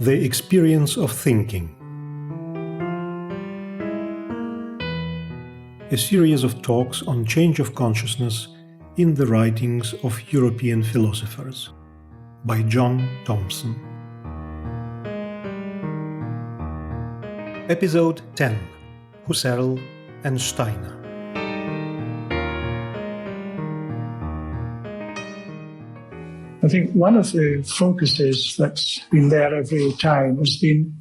The Experience of Thinking. A series of talks on change of consciousness in the writings of European philosophers by John Thompson. Episode 10. Husserl and Steiner. I think one of the focuses that's been there every time has been,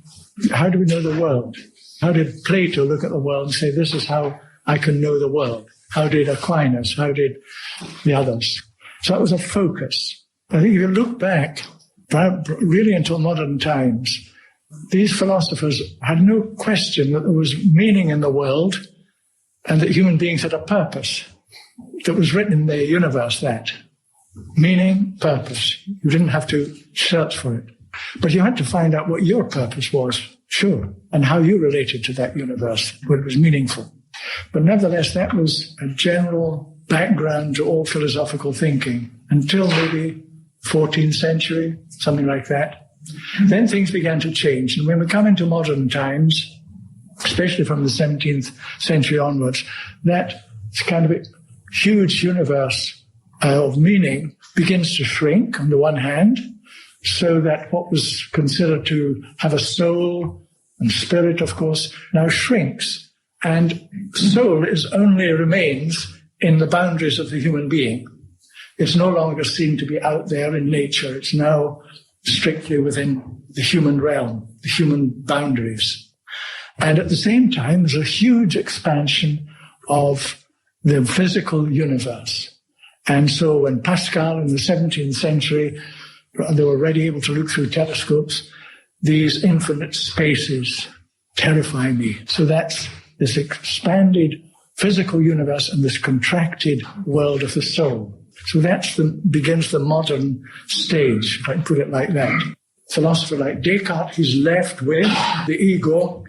how do we know the world? How did Plato look at the world and say, this is how I can know the world? How did Aquinas? How did the others? So that was a focus. I think if you look back, really until modern times, these philosophers had no question that there was meaning in the world and that human beings had a purpose. That was written in the universe, that. Meaning, purpose. You didn't have to search for it. But you had to find out what your purpose was, sure, and how you related to that universe, when it was meaningful. But nevertheless, that was a general background to all philosophical thinking until maybe 14th century, something like that. Then things began to change. And when we come into modern times, especially from the 17th century onwards, that kind of a huge universe of meaning begins to shrink on the one hand, so that what was considered to have a soul and spirit, of course, now shrinks. And soul only remains in the boundaries of the human being. It's no longer seen to be out there in nature. It's now strictly within the human realm, the human boundaries. And at the same time, there's a huge expansion of the physical universe. And so when Pascal in the 17th century, they were already able to look through telescopes, these infinite spaces terrify me. So that's this expanded physical universe and this contracted world of the soul. So that's begins the modern stage, if I can put it like that. A philosopher like Descartes, he's left with the ego,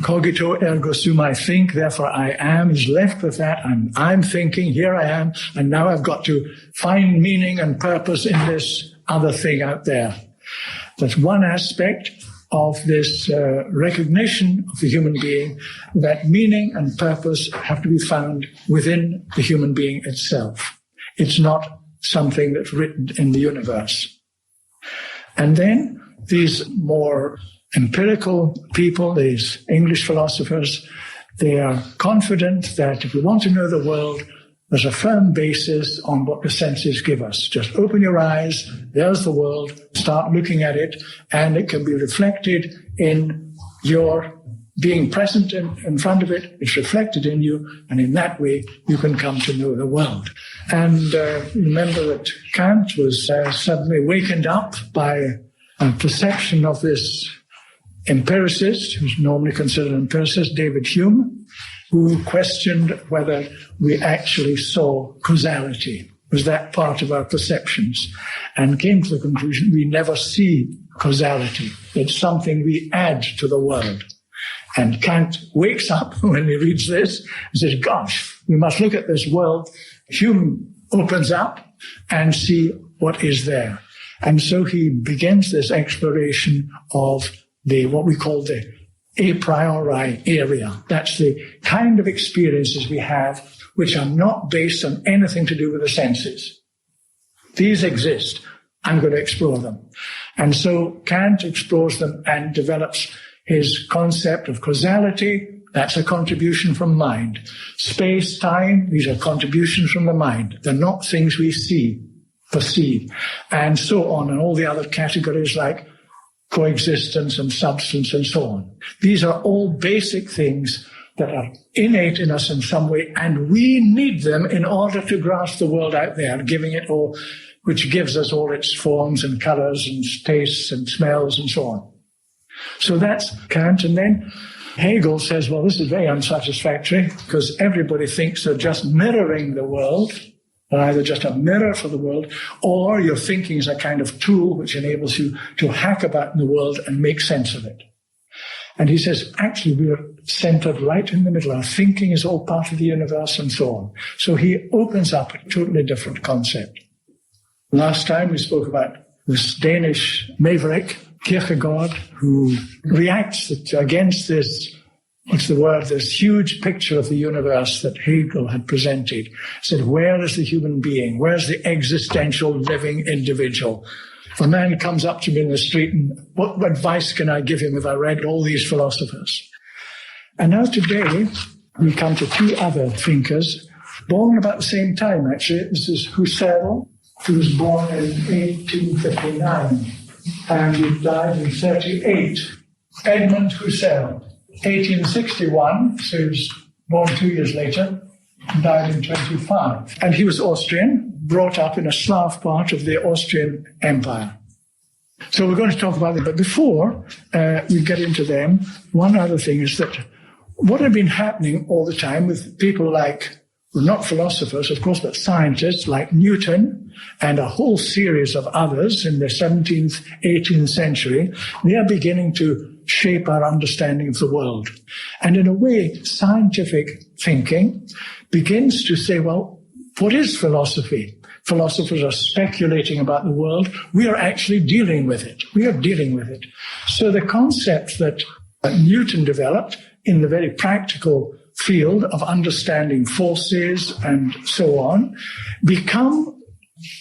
cogito ergo sum, I think, therefore I am. He's left with that, and I'm thinking, here I am, and now I've got to find meaning and purpose in this other thing out there. That's one aspect of this recognition of the human being, that meaning and purpose have to be found within the human being itself. It's not something that's written in the universe. And then these more empirical people, these English philosophers, they are confident that if we want to know the world, there's a firm basis on what the senses give us. Just open your eyes, there's the world, start looking at it, and it can be reflected in your being present in front of it. It's reflected in you, and in that way you can come to know the world. And remember that Kant was suddenly wakened up by a perception of this empiricist, who's normally considered an empiricist, David Hume, who questioned whether we actually saw causality. Was that part of our perceptions? And came to the conclusion we never see causality. It's something we add to the world. And Kant wakes up when he reads this and says, gosh, we must look at this world. Hume opens up and see what is there. And so he begins this exploration of what we call the a priori area. That's the kind of experiences we have which are not based on anything to do with the senses. These exist. I'm going to explore them. And so Kant explores them and develops his concept of causality. That's a contribution from mind. Space, time, these are contributions from the mind. They're not things we see, perceive, and so on, and all the other categories like coexistence and substance and so on. These are all basic things that are innate in us in some way, and we need them in order to grasp the world out there, giving it all, which gives us all its forms and colors and tastes and smells and so on. So that's Kant. And then Hegel says, well, this is very unsatisfactory because everybody thinks they're just mirroring the world. They're either just a mirror for the world, or your thinking is a kind of tool which enables you to hack about in the world and make sense of it. And he says, actually, we are centered right in the middle. Our thinking is all part of the universe and so on. So he opens up a totally different concept. Last time we spoke about this Danish maverick, Kierkegaard, who reacts against this, this huge picture of the universe that Hegel had presented. Said, where is the human being? Where's the existential living individual? If a man comes up to me in the street, and what advice can I give him if I read all these philosophers? And now today, we come to two other thinkers, born about the same time, actually. This is Husserl, who was born in 1859, and he died in 38. Edmund Husserl, 1861, so he was born 2 years later, and died in 25. And he was Austrian, brought up in a Slav part of the Austrian Empire. So we're going to talk about them. But before we get into them, one other thing is that what had been happening all the time with people like, well, not philosophers, of course, but scientists like Newton and a whole series of others in the 17th, 18th century, they are beginning to shape our understanding of the world. And in a way, scientific thinking begins to say, well, what is philosophy? Philosophers are speculating about the world. We are actually dealing with it. We are dealing with it. So the concept that Newton developed in the very practical field of understanding forces and so on become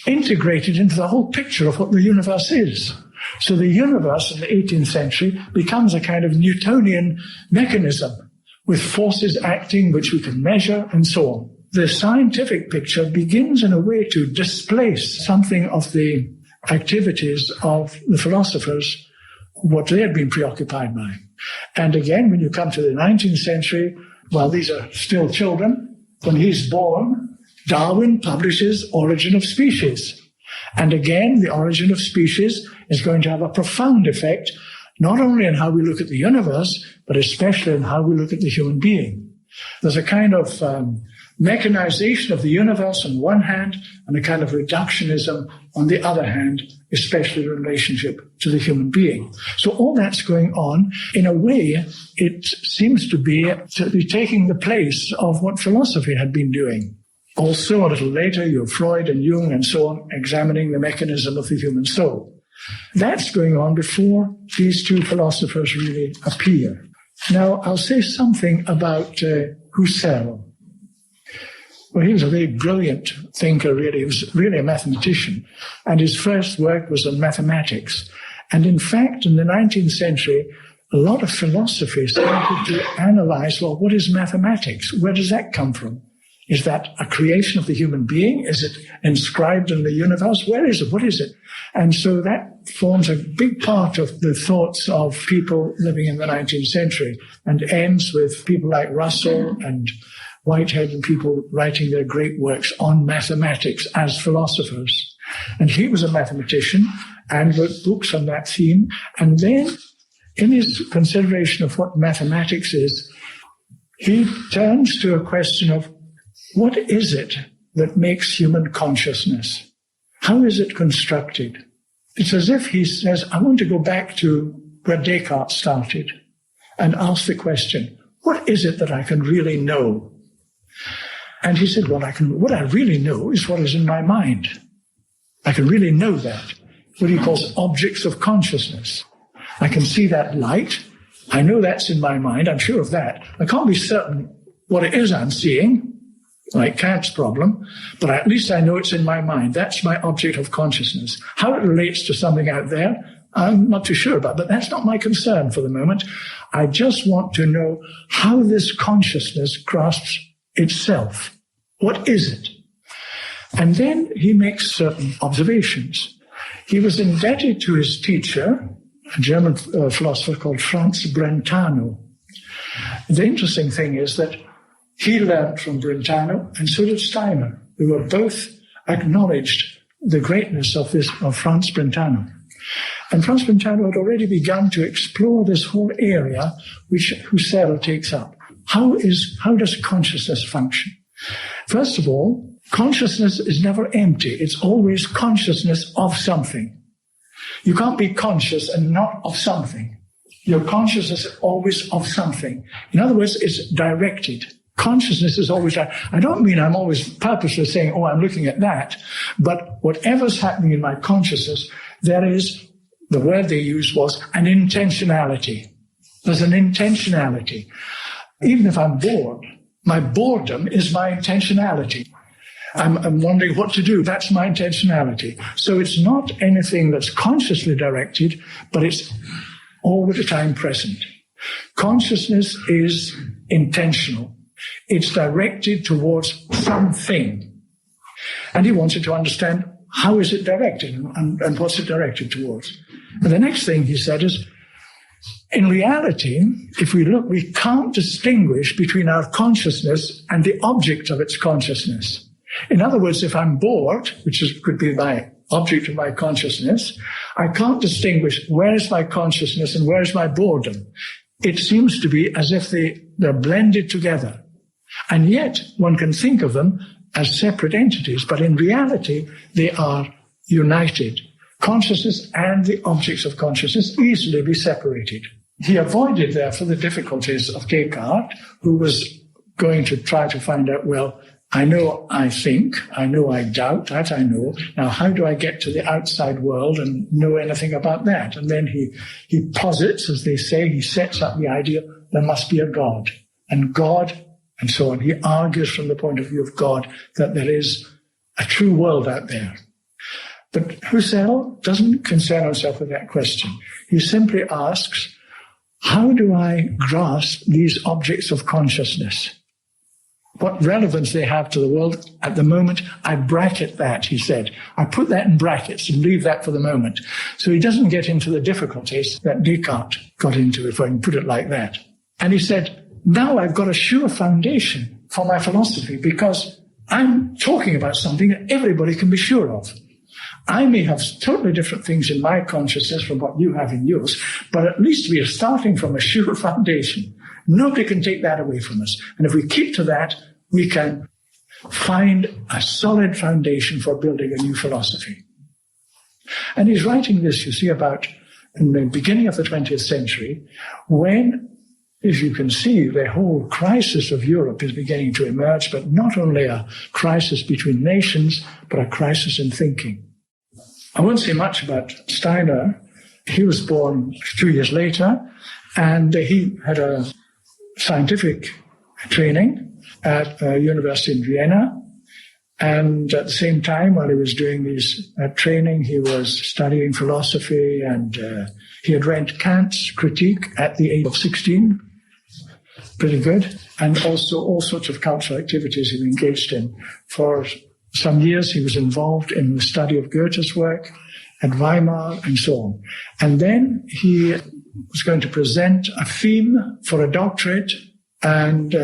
integrated into the whole picture of what the universe is. So the universe in the 18th century becomes a kind of Newtonian mechanism with forces acting which we can measure and so on. The scientific picture begins in a way to displace something of the activities of the philosophers, what they had been preoccupied by. And again, when you come to the 19th century, well, these are still children. When he's born, Darwin publishes Origin of Species. And again, the Origin of Species is going to have a profound effect, not only in how we look at the universe, but especially in how we look at the human being. There's a kind of mechanization of the universe on one hand, and a kind of reductionism on the other hand, especially in relationship to the human being. So all that's going on. In a way, it seems to be taking the place of what philosophy had been doing. Also, a little later, you have Freud and Jung and so on, examining the mechanism of the human soul. That's going on before these two philosophers really appear. Now, I'll say something about Husserl. Well, he was a very brilliant thinker, really. He was really a mathematician. And his first work was on mathematics. And in fact, in the 19th century, a lot of philosophy started to analyze, well, what is mathematics? Where does that come from? Is that a creation of the human being? Is it inscribed in the universe? Where is it? What is it? And so that forms a big part of the thoughts of people living in the 19th century and ends with people like Russell and Whitehead and people writing their great works on mathematics as philosophers. And he was a mathematician and wrote books on that theme. And then, in his consideration of what mathematics is, he turns to a question of what is it that makes human consciousness? How is it constructed? It's as if he says, I want to go back to where Descartes started and ask the question, what is it that I can really know? And he said, well, what I really know is what is in my mind. I can really know that, what he calls objects of consciousness. I can see that light. I know that's in my mind. I'm sure of that. I can't be certain what it is I'm seeing, like Kant's problem, but at least I know it's in my mind. That's my object of consciousness. How it relates to something out there, I'm not too sure about, but that's not my concern for the moment. I just want to know how this consciousness grasps itself. What is it? And then he makes certain observations. He was indebted to his teacher, a German philosopher called Franz Brentano. The interesting thing is that he learned from Brentano, and so did Steiner, who were both acknowledged the greatness of Franz Brentano. And Franz Brentano had already begun to explore this whole area which Husserl takes up. How does consciousness function? First of all, consciousness is never empty. It's always consciousness of something. You can't be conscious and not of something. Your consciousness is always of something. In other words, it's directed. Consciousness is always, I don't mean I'm always purposely saying, oh, I'm looking at that, but whatever's happening in my consciousness, there is The word they used was an intentionality. There's an intentionality. Even if I'm bored, my boredom is my intentionality. I'm wondering what to do. That's my intentionality. So it's not anything that's consciously directed, but it's all the time present. Consciousness is intentional. It's directed towards something. And he wanted to understand how is it directed and what's it directed towards. And the next thing he said is, in reality, if we look, we can't distinguish between our consciousness and the object of its consciousness. In other words, if I'm bored, which could be my object of my consciousness, I can't distinguish where is my consciousness and where is my boredom. It seems to be as if they're blended together. And yet one can think of them as separate entities, but in reality, they are united. Consciousness and the objects of consciousness easily be separated. He avoided, therefore, the difficulties of Descartes, who was going to try to find out, well, I know I think, I know I doubt, that I know. Now, how do I get to the outside world and know anything about that? And then he posits, as they say, he sets up the idea there must be a God. And God, and so on. He argues from the point of view of God that there is a true world out there. But Husserl doesn't concern himself with that question. He simply asks, how do I grasp these objects of consciousness? What relevance they have to the world at the moment, I bracket that, he said. I put that in brackets and leave that for the moment. So he doesn't get into the difficulties that Descartes got into, if I can put it like that. And he said, now I've got a sure foundation for my philosophy because I'm talking about something that everybody can be sure of. I may have totally different things in my consciousness from what you have in yours, but at least we are starting from a sure foundation. Nobody can take that away from us. And if we keep to that, we can find a solid foundation for building a new philosophy. And he's writing this, you see, about in the beginning of the 20th century, when, as you can see, the whole crisis of Europe is beginning to emerge, but not only a crisis between nations, but a crisis in thinking. I won't say much about Steiner. He was born 2 years later, and he had a scientific training at a university in Vienna. And at the same time, while he was doing his training, he was studying philosophy, and he had read Kant's Critique at the age of 16. Pretty good. And also all sorts of cultural activities he engaged in. For some years, he was involved in the study of Goethe's work at Weimar and so on. And then he was going to present a theme for a doctorate, and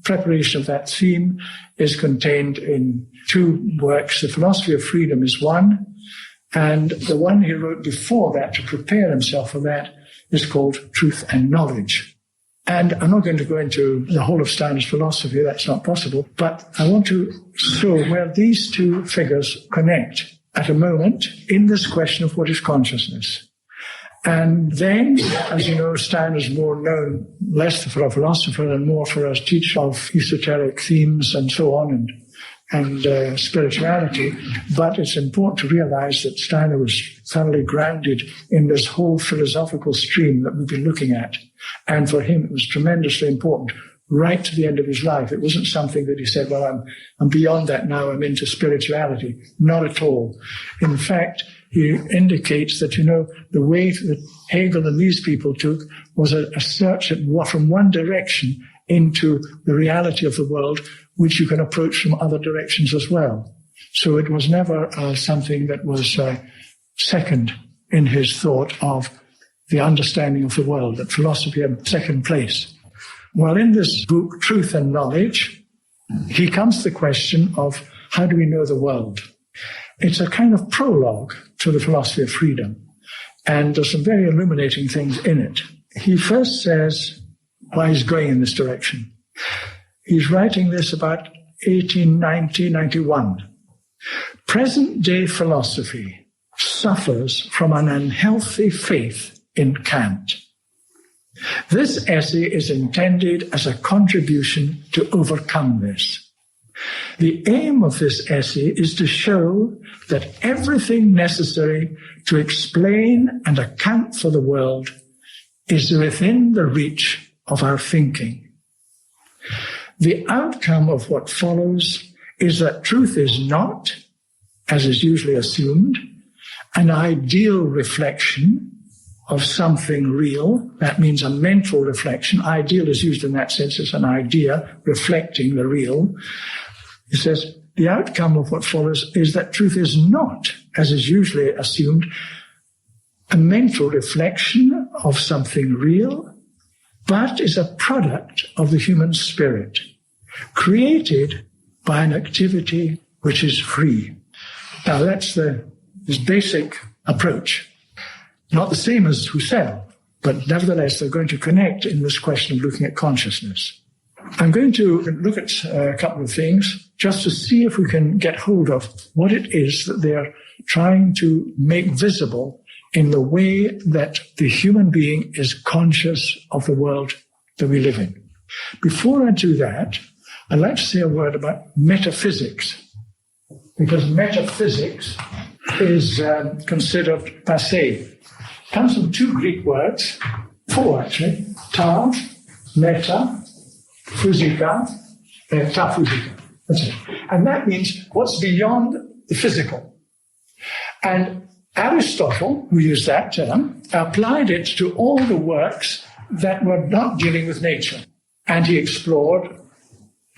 preparation of that theme is contained in two works. The Philosophy of Freedom is one, and the one he wrote before that to prepare himself for that is called Truth and Knowledge. And I'm not going to go into the whole of Steiner's philosophy, that's not possible, but I want to show where these two figures connect at a moment in this question of what is consciousness. And then, as you know, Steiner's more known less for a philosopher and more for a teacher of esoteric themes and so on, and spirituality. But it's important to realize that Steiner was thoroughly grounded in this whole philosophical stream that we've been looking at. And for him, it was tremendously important right to the end of his life. It wasn't something that he said, well, I'm beyond that now, I'm into spirituality. Not at all. In fact, he indicates that, the way that Hegel and these people took was a search from one direction into the reality of the world, which you can approach from other directions as well. So it was never something that was second in his thought of the understanding of the world, that philosophy had second place. Well, in this book, Truth and Knowledge, he comes to the question of how do we know the world? It's a kind of prologue to the Philosophy of Freedom, and there's some very illuminating things in it. He first says why he's going in this direction. He's writing this about 1890-91. Present-day philosophy suffers from an unhealthy faith in Kant. This essay is intended as a contribution to overcome this. The aim of this essay is to show that everything necessary to explain and account for the world is within the reach of our thinking. The outcome of what follows is that truth is not, as is usually assumed, an ideal reflection of something real. That means a mental reflection. Ideal is used in that sense as an idea reflecting the real. He says, the outcome of what follows is that truth is not, as is usually assumed, a mental reflection of something real, but is a product of the human spirit, created by an activity which is free. Now that's this basic approach. Not the same as Husserl, but nevertheless they're going to connect in this question of looking at consciousness. I'm going to look at a couple of things just to see if we can get hold of what it is that they're trying to make visible in the way that the human being is conscious of the world that we live in. Before I do that, I'd like to say a word about metaphysics, because metaphysics is considered passé. It comes from two Greek words, four actually, ta, meta, physika, ta-physika. That's it. And that means what's beyond the physical. And Aristotle, who used that term, applied it to all the works that were not dealing with nature. And he explored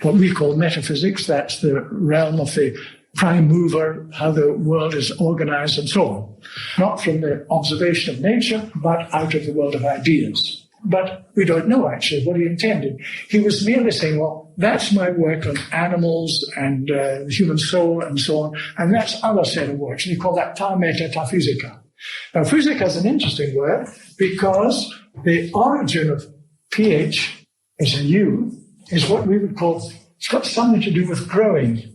what we call metaphysics. That's the realm of the prime mover, how the world is organized and so on. Not from the observation of nature, but out of the world of ideas. But we don't know actually what he intended. He was merely saying, well, that's my work on animals and the human soul and so on, and that's other set of works. And he called that ta meta ta physica. Now, physica is an interesting word because the origin of ph, as a U, is what we would call, it's got something to do with growing.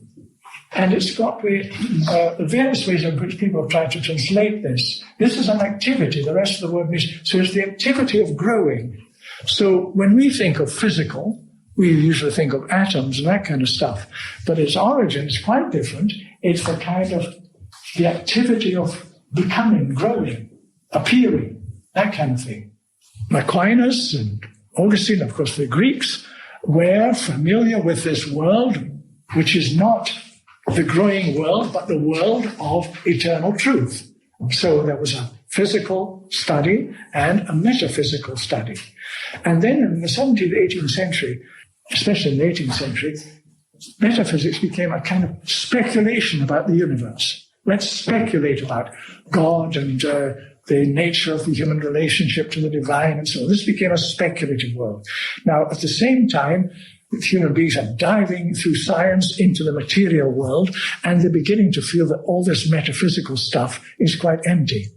And it's got the various ways in which people have tried to translate this. This is an activity, the rest of the word means, so it's the activity of growing. So when we think of physical, we usually think of atoms and that kind of stuff. But its origin is quite different. It's the kind of, the activity of becoming, growing, appearing, that kind of thing. Aquinas and Augustine, of course, the Greeks, were familiar with this world, which is not the growing world, but the world of eternal truth. So there was a physical study and a metaphysical study. And then in the 17th, 18th century, especially in the 18th century, metaphysics became a kind of speculation about the universe. Let's speculate about God and the nature of the human relationship to the divine and so on. This became a speculative world. Now, at the same time, human beings are diving through science into the material world, and they're beginning to feel that all this metaphysical stuff is quite empty.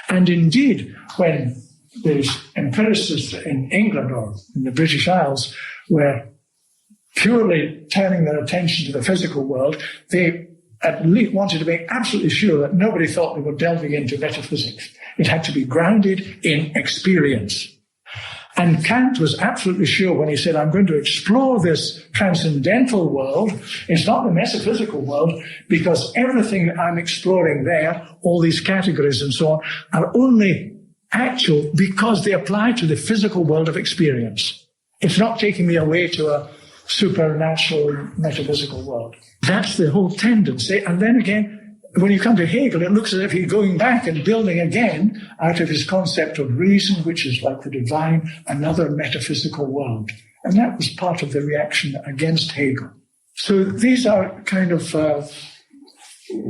And indeed, when these empiricists in England or in the British Isles were purely turning their attention to the physical world, they at least wanted to make absolutely sure that nobody thought they were delving into metaphysics. It had to be grounded in experience. And Kant was absolutely sure when he said, I'm going to explore this transcendental world. It's not the metaphysical world, because everything that I'm exploring there, all these categories and so on, are only actual because they apply to the physical world of experience. It's not taking me away to a supernatural metaphysical world. That's the whole tendency. And then again, when you come to Hegel, it looks as if he's going back and building again out of his concept of reason, which is like the divine, another metaphysical world. And that was part of the reaction against Hegel. So these are kind of,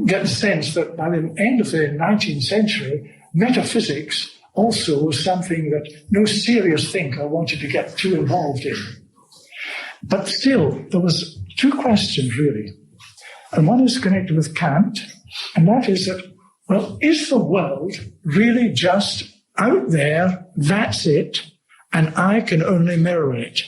get the sense that by the end of the 19th century, metaphysics also was something that no serious thinker wanted to get too involved in. But still, there was two questions, really. And one is connected with Kant, and that is that, well, is the world really just out there, that's it, and I can only mirror it?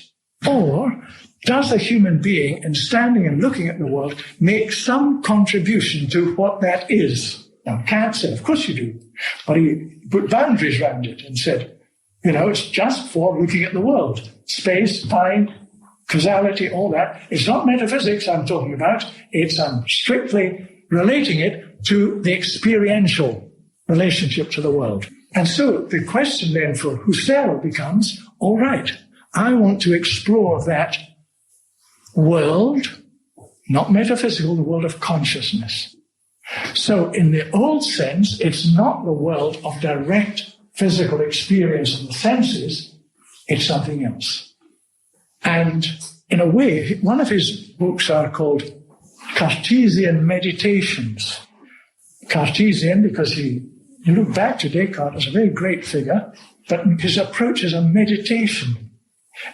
Or does a human being, in standing and looking at the world, make some contribution to what that is? Now, Kant said, of course you do. But he put boundaries around it and said, it's just for looking at the world. Space, time, causality, all that. It's not metaphysics I'm talking about. I'm strictly relating it to the experiential relationship to the world. And so the question then for Husserl becomes, all right, I want to explore that world, not metaphysical, the world of consciousness. So in the old sense, it's not the world of direct physical experience of the senses, it's something else. And in a way, one of his books are called Cartesian Meditations. Cartesian, because you look back to Descartes as a very great figure, but his approach is a meditation,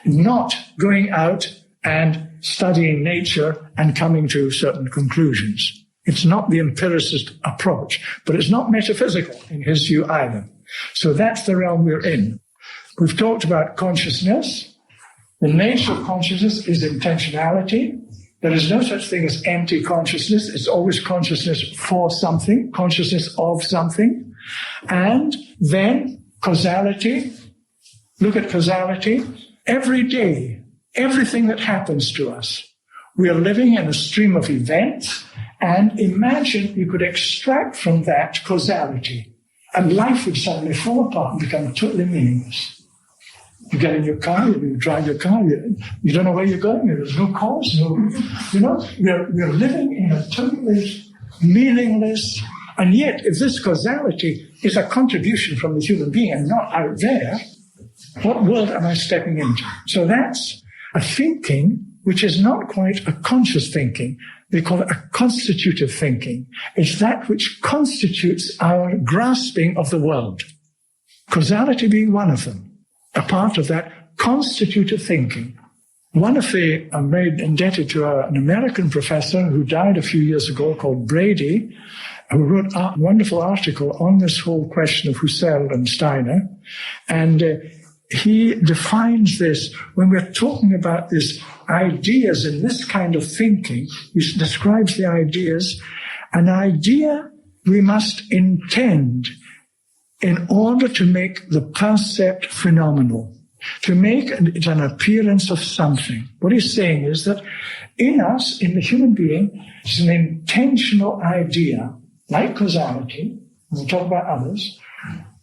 not going out and studying nature and coming to certain conclusions. It's not the empiricist approach, but it's not metaphysical in his view either. So that's the realm we're in. We've talked about consciousness. The nature of consciousness is intentionality. There is no such thing as empty consciousness. It's always consciousness for something, consciousness of something. And then causality. Look at causality. Every day, everything that happens to us, we are living in a stream of events, and imagine you could extract from that causality, and life would suddenly fall apart and become totally meaningless. You get in your car, you drive your car, you don't know where you're going, there's no cause, we're living in a totally meaningless, and yet if this causality is a contribution from the human being and not out there, what world am I stepping into? So that's a thinking which is not quite a conscious thinking. They call it a constitutive thinking. It's that which constitutes our grasping of the world. Causality being one of them, a part of that constitutive thinking. I'm very indebted to an American professor who died a few years ago called Brady, who wrote a wonderful article on this whole question of Husserl and Steiner. And he defines this when we're talking about these ideas in this kind of thinking. He describes the ideas. An idea we must intend in order to make the percept phenomenal, to make it an appearance of something. What he's saying is that in us, in the human being, it's an intentional idea, like causality, we'll talk about others,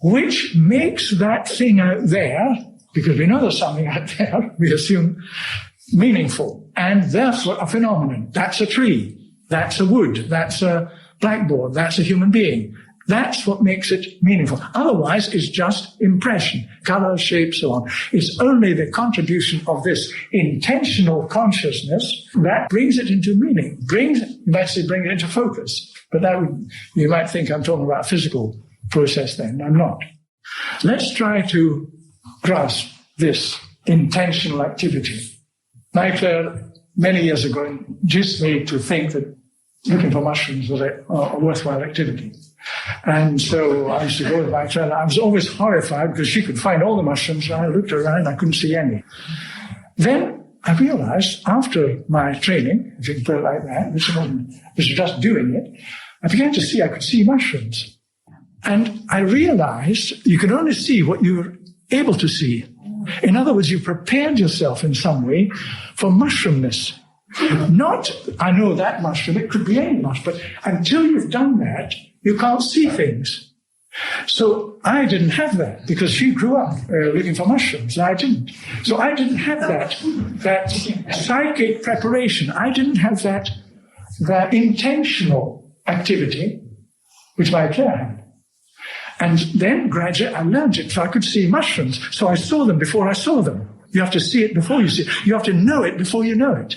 which makes that thing out there, because we know there's something out there, we assume, meaningful, and therefore a phenomenon. That's a tree, that's a wood, that's a blackboard, that's a human being. That's what makes it meaningful. Otherwise, it's just impression, color, shape, so on. It's only the contribution of this intentional consciousness that brings it into meaning, you might say bring it into focus. But you might think I'm talking about a physical process then. I'm not. Let's try to grasp this intentional activity. Claire, many years ago, induced me to think that looking for mushrooms was a worthwhile activity. And so I used to go with Claire. I was always horrified because she could find all the mushrooms, and I looked around and I couldn't see any. Then I realized after my training, if you can put it like that, this was just doing it, I began to see I could see mushrooms. And I realized you can only see what you're able to see. In other words, you prepared yourself in some way for mushroomness. Not, I know that mushroom, it could be any mushroom, but until you've done that, you can't see things. So I didn't have that because she grew up looking for mushrooms and I didn't. So I didn't have that psychic preparation. I didn't have that intentional activity which my Claire had. And then gradually I learned it so I could see mushrooms. So I saw them before I saw them. You have to see it before you see it. You have to know it before you know it.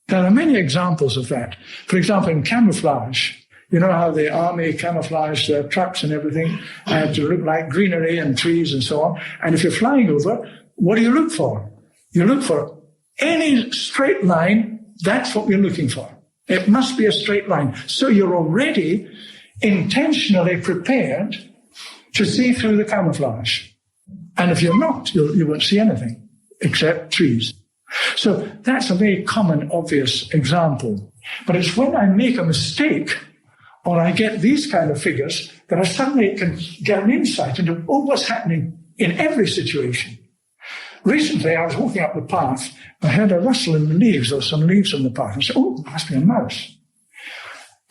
There are many examples of that. For example, in camouflage, you know how the army camouflage their trucks and everything to look like greenery and trees and so on. And if you're flying over, what do you look for? You look for any straight line. That's what we're looking for. It must be a straight line. So you're already intentionally prepared to see through the camouflage. And if you're not, you won't see anything except trees. So that's a very common, obvious example. But it's when I make a mistake or I get these kind of figures that I suddenly can get an insight into, what's happening in every situation. Recently, I was walking up the path. I heard a rustle in the leaves. There were some leaves on the path. I said, oh, it must be a mouse.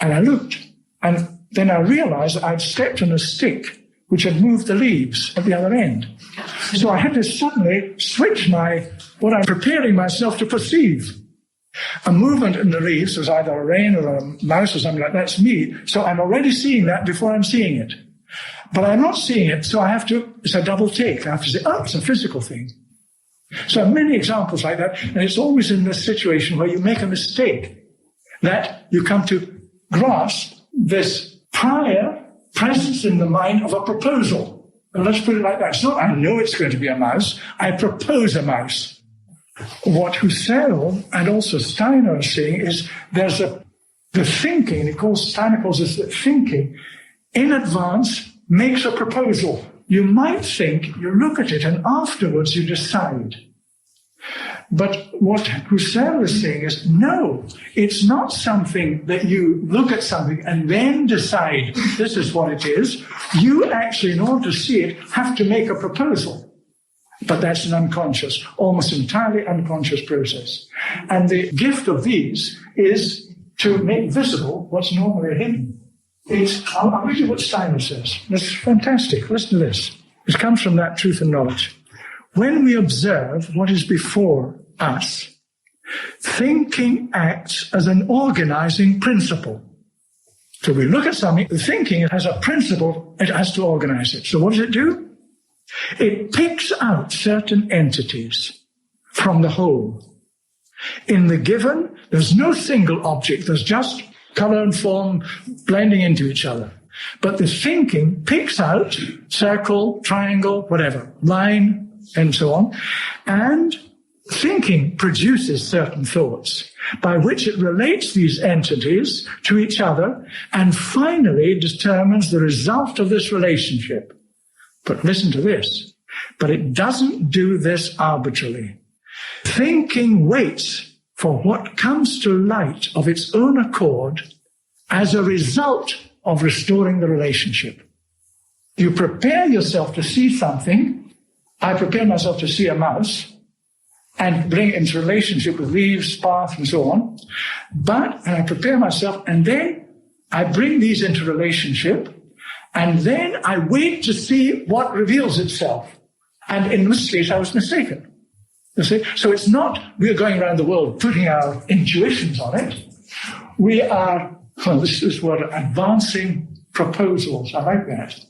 And I looked, and then I realized that I'd stepped on a stick which had moved the leaves at the other end. So I had to suddenly switch what I'm preparing myself to perceive. A movement in the leaves was either a rain or a mouse or something like that. That's me. So I'm already seeing that before I'm seeing it. But I'm not seeing it, so it's a double take. I have to say, oh, it's a physical thing. So many examples like that, and it's always in this situation where you make a mistake that you come to grasp this prior presence in the mind of a proposal. And let's put it like that. It's not, I know it's going to be a mouse. I propose a mouse. What Husserl and also Steiner are saying is there's the thinking, Steiner calls this that thinking in advance makes a proposal. You might think, you look at it, and afterwards you decide. But what Husserl is saying is, no, it's not something that you look at something and then decide this is what it is. You actually, in order to see it, have to make a proposal. But that's an unconscious, almost entirely unconscious process. And the gift of these is to make visible what's normally hidden. I'll read you what Steiner says. It's fantastic. Listen to this. This comes from that Truth and Knowledge. When we observe what is before us, thinking acts as an organizing principle. So we look at something, the thinking has a principle, it has to organize it. So what does it do? It picks out certain entities from the whole. In the given, there's no single object, there's just color and form blending into each other. But the thinking picks out circle, triangle, whatever, line, and so on. And thinking produces certain thoughts by which it relates these entities to each other and finally determines the result of this relationship. But listen to this. But it doesn't do this arbitrarily. Thinking waits for what comes to light of its own accord as a result of restoring the relationship. You prepare yourself to see something. I prepare myself to see a mouse and bring it into relationship with leaves, path, and so on. And I prepare myself, and then I bring these into relationship, and then I wait to see what reveals itself. And in this case, I was mistaken. You see? So it's not we're going around the world putting our intuitions on it. We are, this is what, advancing proposals. I like that.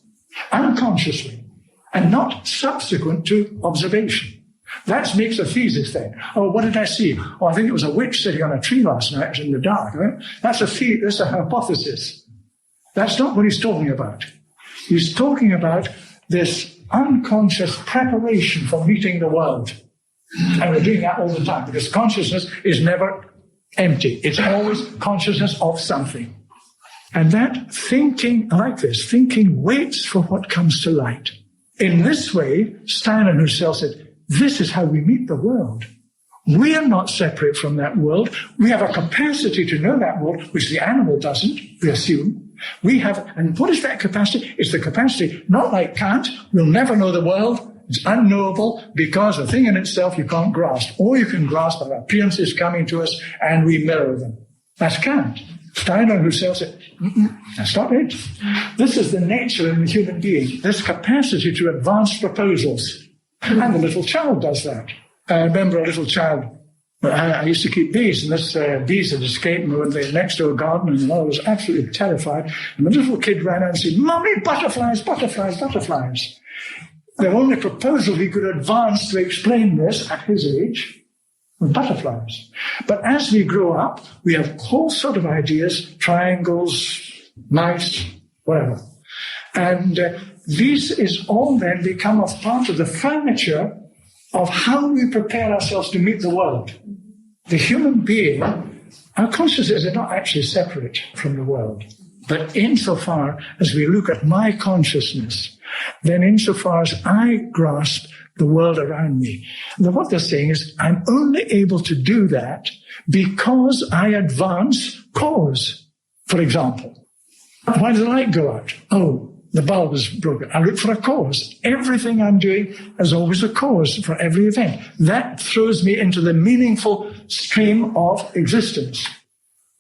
Unconsciously. And not subsequent to observation. That makes a thesis then. Oh, what did I see? Oh, I think it was a witch sitting on a tree last night. It was in the dark. Right? That's a hypothesis. That's not what he's talking about. He's talking about this unconscious preparation for meeting the world. And we're doing that all the time because consciousness is never empty. It's always consciousness of something. And that thinking, I like this, thinking waits for what comes to light. In this way, Steiner himself said, this is how we meet the world. We are not separate from that world. We have a capacity to know that world, which the animal doesn't, we assume. We have, and what is that capacity? It's the capacity, not like Kant, we'll never know the world. It's unknowable because a thing in itself you can't grasp. All you can grasp are appearances coming to us and we mirror them. That's Kant. Steiner himself said, that's not it. This is the nature in the human being, this capacity to advance proposals. And the little child does that. I remember a little child, I used to keep bees, and this bees had escaped me when they were next to a garden, and I was absolutely terrified. And the little kid ran out and said, "Mummy, butterflies, butterflies, butterflies." The only proposal he could advance to explain this at his age were butterflies. But as we grow up, we have a whole sort of ideas, triangles, mice, whatever. And these is all then become a part of the furniture of how we prepare ourselves to meet the world. The human being, our consciousness is not actually separate from the world. But insofar as we look at my consciousness, then insofar as I grasp the world around me. And what they're saying is, I'm only able to do that because I advance cause. For example, why does the light go out? Oh, the bulb is broken. I look for a cause. Everything I'm doing is always a cause for every event. That throws me into the meaningful stream of existence.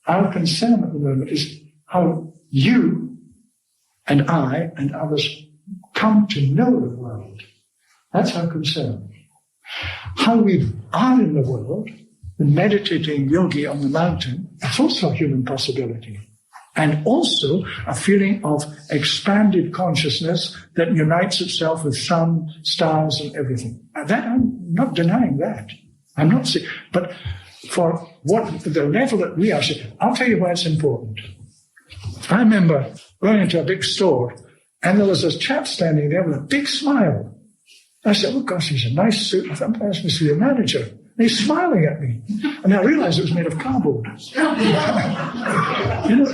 Our concern at the moment is how you and I and others come to know the world. That's our concern. How we are in the world, the meditating yogi on the mountain, that's also a human possibility. And also a feeling of expanded consciousness that unites itself with sun, stars, and everything. And that, I'm not denying that. I'm not saying, but for what the level that we are saying, I'll tell you why it's important. I remember going into a big store, and there was a chap standing there with a big smile. I said, oh gosh, he's a nice suit. I thought, that must be the manager. And he's smiling at me. And I realized it was made of cardboard. You know,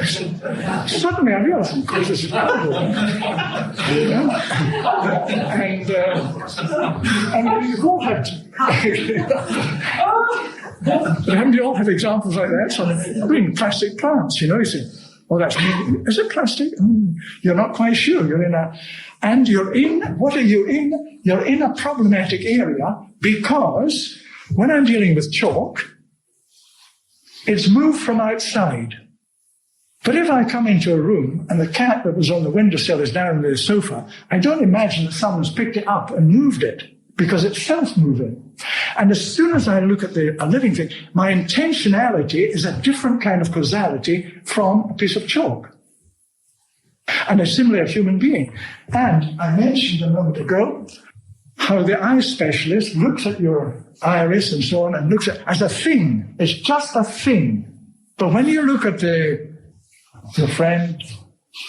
suddenly I realized, of course, this is cardboard. You know? And you've all had, but haven't you all had examples like that? So, I mean, plastic plants, you know, you say, oh, that's, is it plastic? You're not quite sure. You're in, what are you in? You're in a problematic area because when I'm dealing with chalk, it's moved from outside. But if I come into a room and the cat that was on the windowsill is down on the sofa, I don't imagine that someone's picked it up and moved it because it's self-moving. And as soon as I look at a living thing, my intentionality is a different kind of causality from a piece of chalk. And a similar human being. And I mentioned a moment ago how the eye specialist looks at your iris and so on and looks at it as a thing. It's just a thing. But when you look at your friend,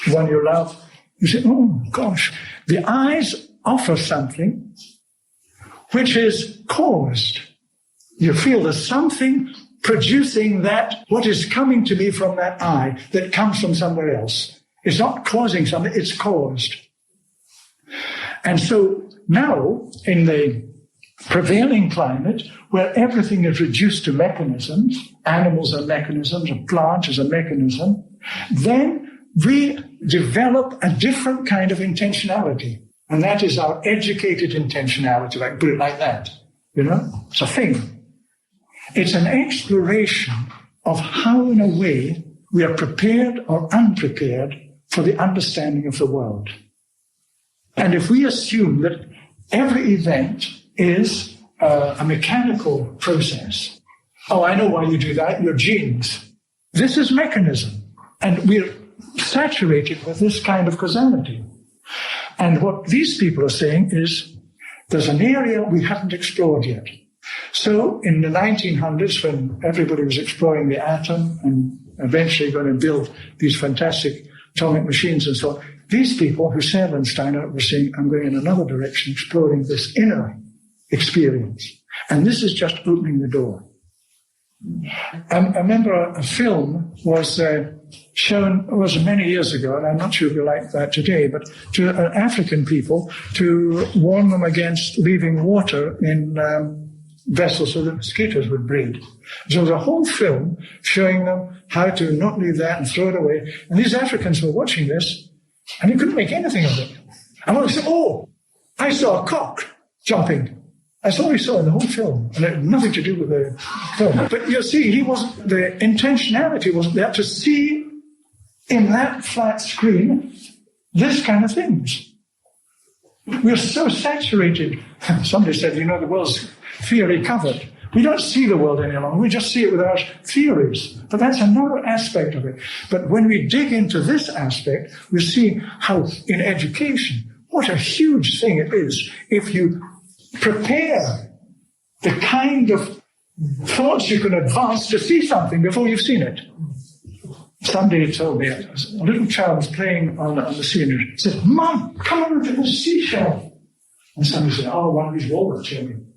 the one you love, you say, oh gosh, the eyes offer something which is caused. You feel there's something producing that, what is coming to me from that eye that comes from somewhere else. It's not causing something, it's caused. And so now, in the prevailing climate, where everything is reduced to mechanisms, animals are mechanisms, a plant is a mechanism, then we develop a different kind of intentionality. And that is our educated intentionality, like put it like that. You know, it's a thing. It's an exploration of how, in a way, we are prepared or unprepared for the understanding of the world. And if we assume that every event is a mechanical process, oh, I know why you do that, your genes. This is mechanism. And we're saturated with this kind of causality. And what these people are saying is there's an area we haven't explored yet. So in the 1900s, when everybody was exploring the atom and eventually going to build these fantastic atomic machines and so on, these people, Husserl and Steiner, were saying, I'm going in another direction, exploring this inner experience. And this is just opening the door. I remember a film was shown, it was many years ago, and I'm not sure if you like that today, but to African people to warn them against leaving water in vessels so that mosquitoes would breed. So there was a whole film showing them how to not leave that and throw it away. And these Africans were watching this, and they couldn't make anything of it. And one said, oh, I saw a cock jumping. That's all he saw in the whole film, and it had nothing to do with the film. But you see, the intentionality wasn't there to see in that flat screen this kind of things. We're so saturated. Somebody said, the world's theory covered. We don't see the world any longer. We just see it with our theories. But that's another aspect of it. But when we dig into this aspect, we see how in education, what a huge thing it is if you prepare the kind of thoughts you can advance to see something before you've seen it. Somebody told me, a little child was playing on the sea and he said, Mom, come on, look at the seashell. And somebody said, oh, one of these walrus children.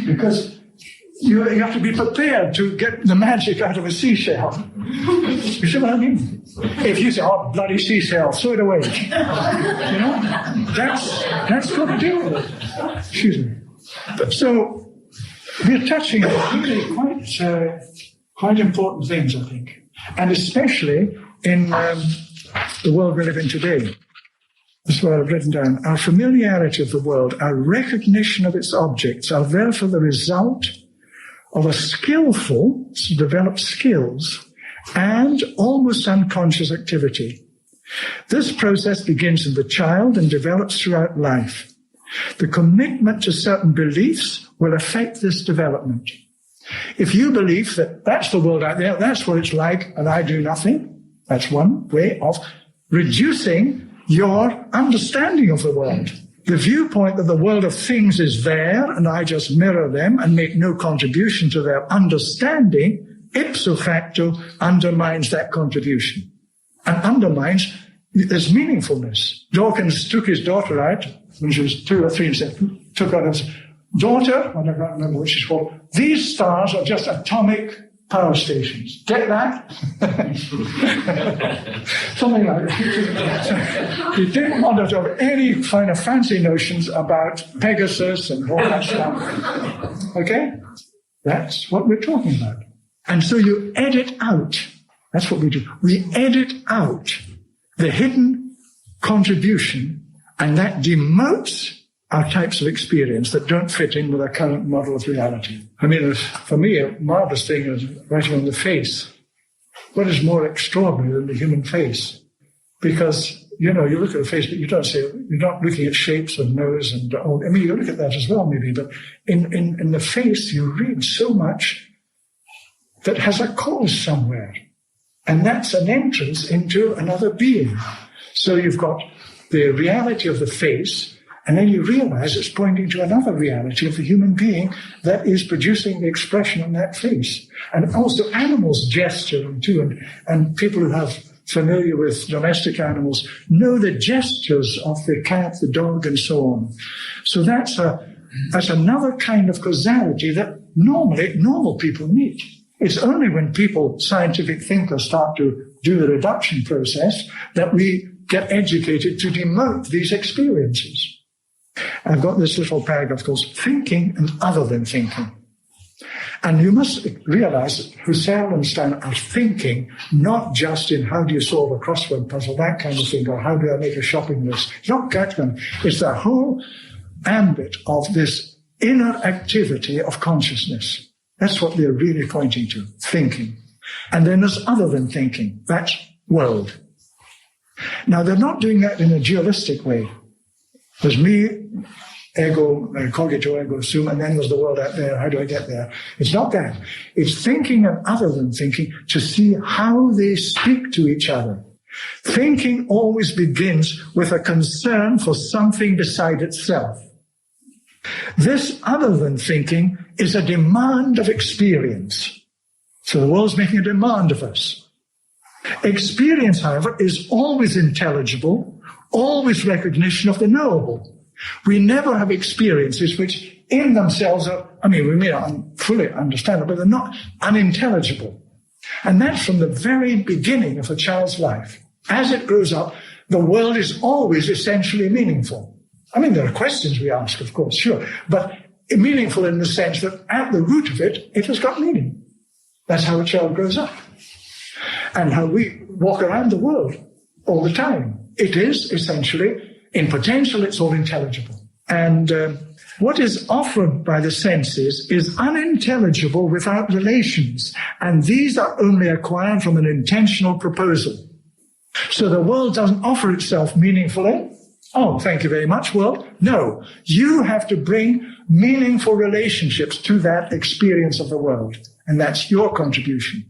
Because you have to be prepared to get the magic out of a seashell. You see what I mean? If you say, oh, bloody seashell, throw it away. That's got to do with it. Excuse me. So we're touching on really quite important things, I think. And especially in the world we live in today. This is what I've written down. Our familiarity of the world, our recognition of its objects, are therefore the result of a skillful, developed skills, and almost unconscious activity. This process begins in the child and develops throughout life. The commitment to certain beliefs will affect this development. If you believe that that's the world out there, that's what it's like, and I do nothing, that's one way of reducing your understanding of the world. The viewpoint that the world of things is there, and I just mirror them and make no contribution to their understanding, ipso facto undermines that contribution and undermines its meaningfulness. Dawkins took his daughter out when she was 2 or 3 and said, took her and said, daughter, I can't remember what she's called, these stars are just atomic power stations. Get that? Something like that. He didn't want her to have any kind of fancy notions about Pegasus and all that stuff. Okay? That's what we're talking about. And so you edit out. That's what we do. We edit out the hidden contribution, and that demotes our types of experience that don't fit in with our current model of reality. I mean, for me, a marvelous thing is writing on the face. What is more extraordinary than the human face? Because, you know, you look at a face, but you don't say, you're not looking at shapes and nose and all. I mean, you look at that as well, maybe, but in the face, you read so much that has a cause somewhere. And that's an entrance into another being. So you've got the reality of the face, and then you realize it's pointing to another reality of the human being that is producing the expression on that face. And also animals gesture too, and people who have familiar with domestic animals know the gestures of the cat, the dog, and so on. So that's another kind of causality that normally normal people meet. It's only when people, scientific thinkers, start to do the reduction process that we get educated to demote these experiences. I've got this little paragraph called Thinking and Other Than Thinking. And you must realize that Husserl and Steiner are thinking not just in how do you solve a crossword puzzle, that kind of thing, or how do I make a shopping list. It's not that kind. It's the whole ambit of this inner activity of consciousness. That's what they're really pointing to, thinking. And then there's other than thinking. That's world. Now, they're not doing that in a dualistic way. There's me, ego, cogito, ergo sum, and then there's the world out there. How do I get there? It's not that. It's thinking and other than thinking to see how they speak to each other. Thinking always begins with a concern for something beside itself. This other than thinking is a demand of experience. So the world's making a demand of us. Experience, however, is always intelligible, always recognition of the knowable. We never have experiences which in themselves are, we may not fully understand it, but they're not unintelligible. And that's from the very beginning of a child's life. As it grows up, the world is always essentially meaningful. There are questions we ask, of course, sure, but meaningful in the sense that at the root of it, it has got meaning. That's how a child grows up. And how we walk around the world all the time. It is essentially, in potential, it's all intelligible. And what is offered by the senses is unintelligible without relations, and these are only acquired from an intentional proposal. So the world doesn't offer itself meaningfully. Oh, thank you very much, world. No, you have to bring meaningful relationships to that experience of the world, and that's your contribution.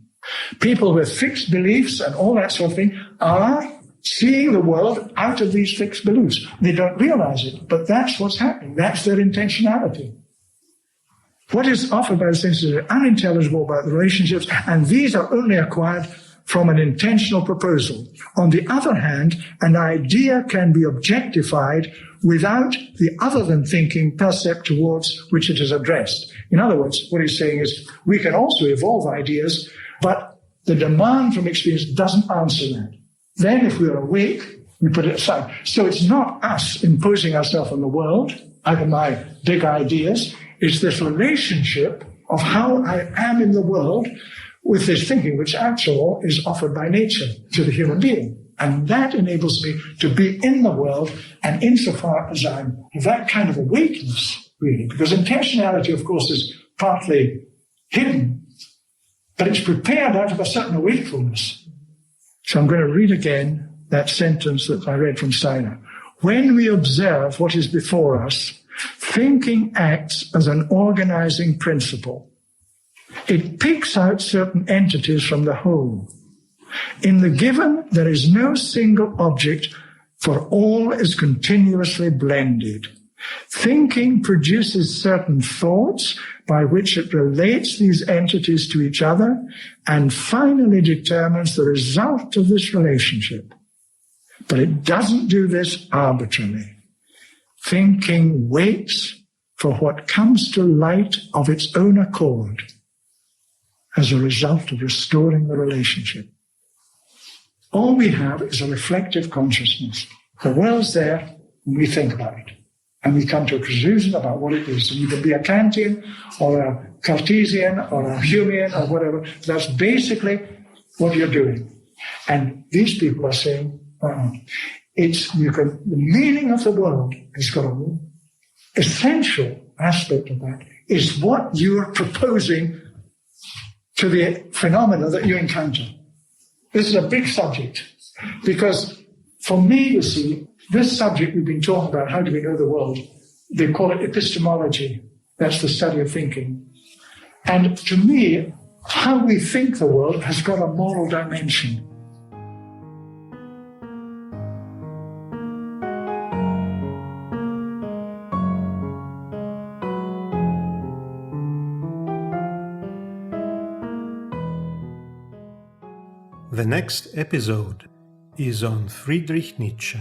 People with fixed beliefs and all that sort of thing are seeing the world out of these fixed beliefs. They don't realize it, but that's what's happening. That's their intentionality. What is offered by the senses is unintelligible about the relationships, and these are only acquired from an intentional proposal. On the other hand, an idea can be objectified without the other than thinking percept towards which it is addressed. In other words, what he's saying is we can also evolve ideas, but the demand from experience doesn't answer that. Then if we're awake, we put it aside. So it's not us imposing ourselves on the world, out of my big ideas. It's this relationship of how I am in the world with this thinking, which after all is offered by nature to the human being. And that enables me to be in the world, and insofar as I'm that kind of awakeness, really, because intentionality, of course, is partly hidden, but it's prepared out of a certain wakefulness. So I'm going to read again that sentence that I read from Steiner. When we observe what is before us, thinking acts as an organizing principle. It picks out certain entities from the whole. In the given, there is no single object, for all is continuously blended. Thinking produces certain thoughts by which it relates these entities to each other and finally determines the result of this relationship. But it doesn't do this arbitrarily. Thinking waits for what comes to light of its own accord as a result of restoring the relationship. All we have is a reflective consciousness. The world's there, and we think about it. And we come to a conclusion about what it is. And you can be a Kantian or a Cartesian or a Humean or whatever. That's basically what you're doing. And these people are saying, the meaning of the world has got an essential aspect of that, is what you're proposing to the phenomena that you encounter. This is a big subject, because for me, you see, this subject we've been talking about, how do we know the world? They call it epistemology. That's the study of thinking. And to me, how we think the world has got a moral dimension. The next episode is on Friedrich Nietzsche.